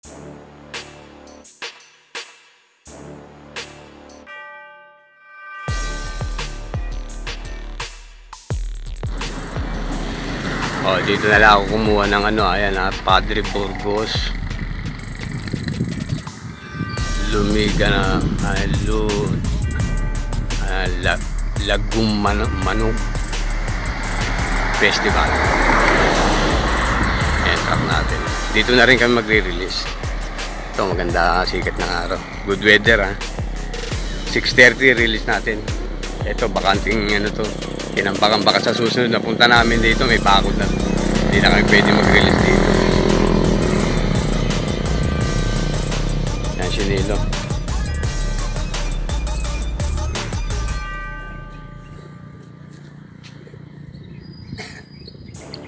Oh, dito na lang ako kumuha ng ano, ayan ha, Padre Burgos. Lumiga na, Lagum Manog Festival. Ayan, truck natin. Dito na rin kami magre-release. Ito, maganda sikat ng araw. Good weather ha. 6:30 release natin. Ito, bakanting ano to. Kinambakan baka sa susunod na punta namin dito may bakod na. Hindi na kami pwede mag-release dito. Yan si Nilo.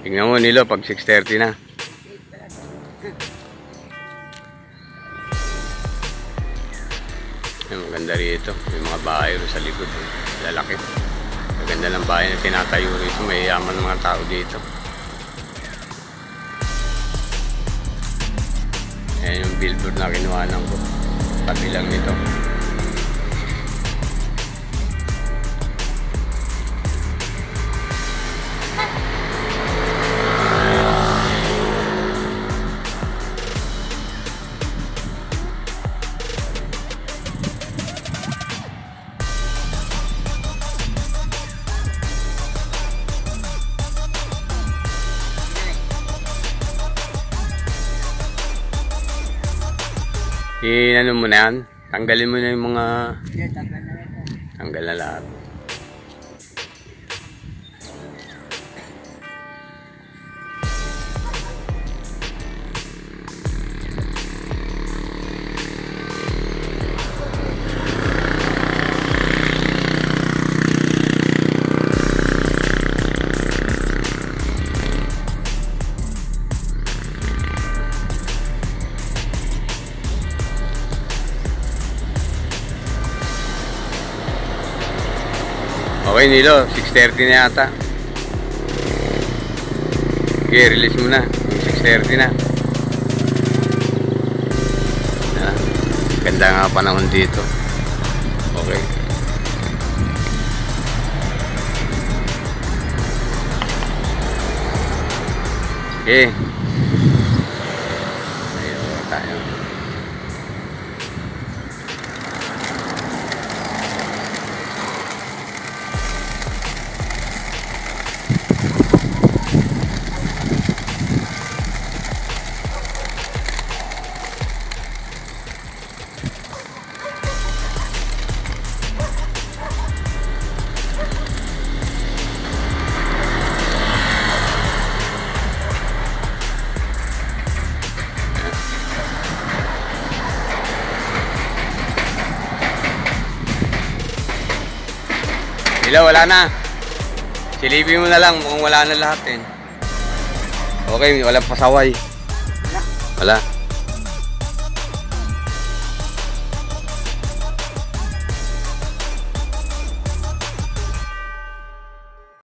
Tingnan mo Nilo pag 6:30 na. Yan, maganda rito. May mga bahay sa likod. Lalaki. Maganda ng bahay na tinatayo rito. May yaman ng mga tao dito. Ayan yung billboard na kinuhanan ko. Tabi lang nito. Ano mo na yan? Tanggalin mo na yung mga... Tanggal na lahat. Okay Nilo, 6:30 na yata. Okay, release mo na. 6:30 na. Ganda nga panahon dito. Okay. Okay. Ayun tayo. Hello, wala na. Silipin mo na lang, mukhang wala na lahat eh. Okay, walang pasaway. Wala.